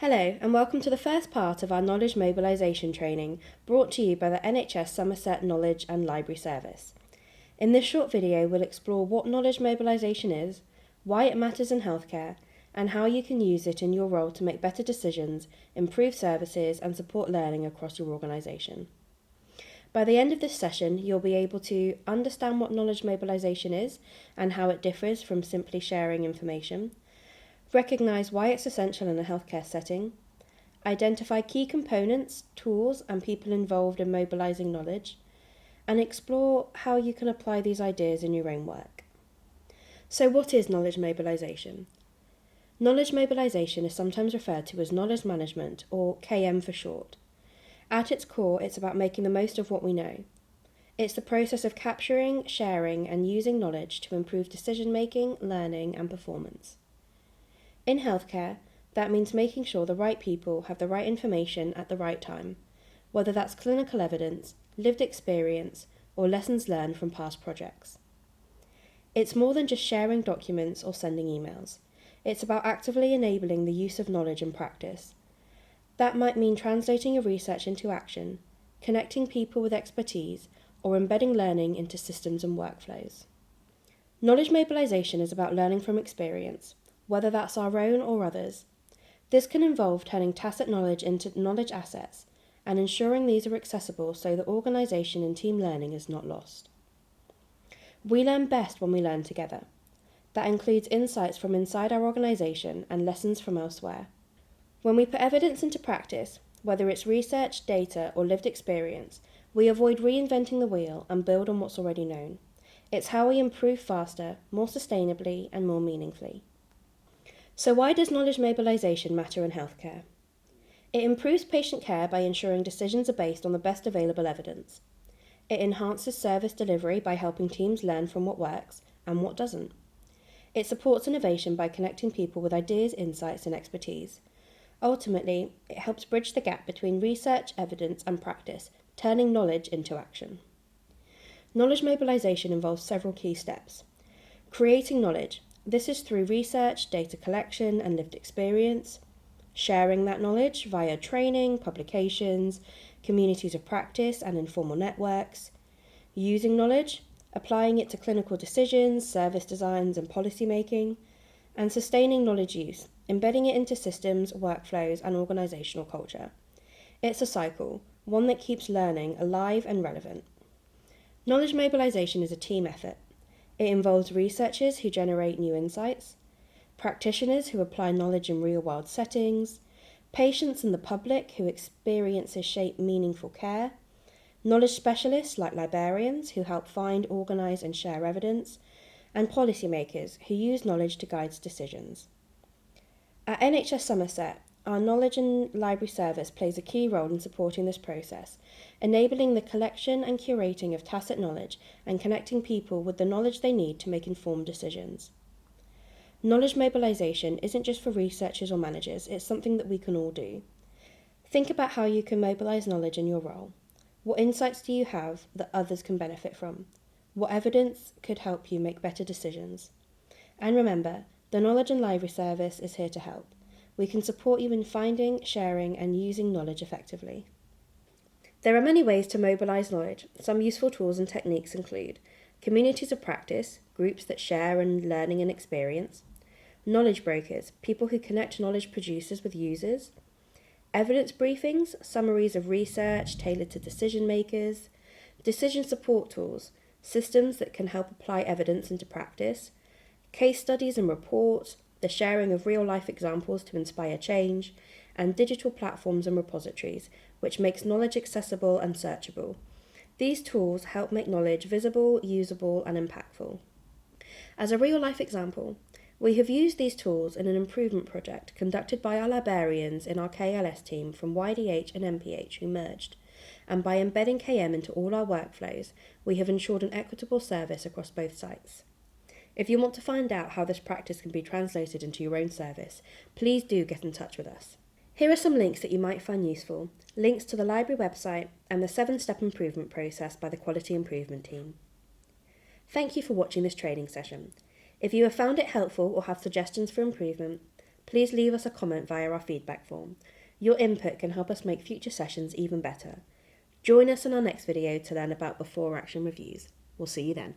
Hello and welcome to the first part of our Knowledge Mobilisation training brought to you by the NHS Somerset Knowledge and Library Service. In this short video we'll explore what knowledge mobilisation is, why it matters in healthcare, and how you can use it in your role to make better decisions, improve services and support learning across your organisation. By the end of this session you'll be able to understand what knowledge mobilisation is and how it differs from simply sharing information, recognise why it's essential in a healthcare setting, identify key components, tools and people involved in mobilising knowledge, and explore how you can apply these ideas in your own work. So what is knowledge mobilisation? Knowledge mobilisation is sometimes referred to as knowledge management, or KM for short. At its core, it's about making the most of what we know. It's the process of capturing, sharing and using knowledge to improve decision making, learning and performance. In healthcare, that means making sure the right people have the right information at the right time, whether that's clinical evidence, lived experience, or lessons learned from past projects. It's more than just sharing documents or sending emails. It's about actively enabling the use of knowledge in practice. That might mean translating your research into action, connecting people with expertise, or embedding learning into systems and workflows. Knowledge mobilisation is about learning from experience, whether that's our own or others. This can involve turning tacit knowledge into knowledge assets and ensuring these are accessible so that organisation and team learning is not lost. We learn best when we learn together. That includes insights from inside our organisation and lessons from elsewhere. When we put evidence into practice, whether it's research, data or lived experience, we avoid reinventing the wheel and build on what's already known. It's how we improve faster, more sustainably and more meaningfully. So why does knowledge mobilisation matter in healthcare? It improves patient care by ensuring decisions are based on the best available evidence. It enhances service delivery by helping teams learn from what works and what doesn't. It supports innovation by connecting people with ideas, insights and expertise. Ultimately, it helps bridge the gap between research, evidence and practice, turning knowledge into action. Knowledge mobilisation involves several key steps. Creating knowledge. This is through research, data collection and lived experience, sharing that knowledge via training, publications, communities of practice and informal networks, using knowledge, applying it to clinical decisions, service designs and policy making, and sustaining knowledge use, embedding it into systems, workflows and organisational culture. It's a cycle, one that keeps learning alive and relevant. Knowledge mobilisation is a team effort. It involves researchers who generate new insights, practitioners who apply knowledge in real-world settings, patients and the public who experiences shape meaningful care, knowledge specialists like librarians who help find, organise and share evidence, and policymakers who use knowledge to guide decisions. At NHS Somerset, our Knowledge and Library Service plays a key role in supporting this process, enabling the collection and curating of tacit knowledge and connecting people with the knowledge they need to make informed decisions. Knowledge mobilisation isn't just for researchers or managers, it's something that we can all do. Think about how you can mobilise knowledge in your role. What insights do you have that others can benefit from? What evidence could help you make better decisions? And remember, the Knowledge and Library Service is here to help. We can support you in finding, sharing and using knowledge effectively. There are many ways to mobilise knowledge. Some useful tools and techniques include communities of practice, groups that share and learning and experience, knowledge brokers, people who connect knowledge producers with users, evidence briefings, summaries of research tailored to decision makers, decision support tools, systems that can help apply evidence into practice, case studies and reports, the sharing of real-life examples to inspire change, and digital platforms and repositories, which makes knowledge accessible and searchable. These tools help make knowledge visible, usable, and impactful. As a real-life example, we have used these tools in an improvement project conducted by our librarians in our KLS team from YDH and MPH who merged, and by embedding KM into all our workflows, we have ensured an equitable service across both sites. If you want to find out how this practice can be translated into your own service, please do get in touch with us. Here are some links that you might find useful, links to the library website and the 7-step improvement process by the Quality Improvement team. Thank you for watching this training session. If you have found it helpful or have suggestions for improvement, please leave us a comment via our feedback form. Your input can help us make future sessions even better. Join us in our next video to learn about before action reviews. We'll see you then.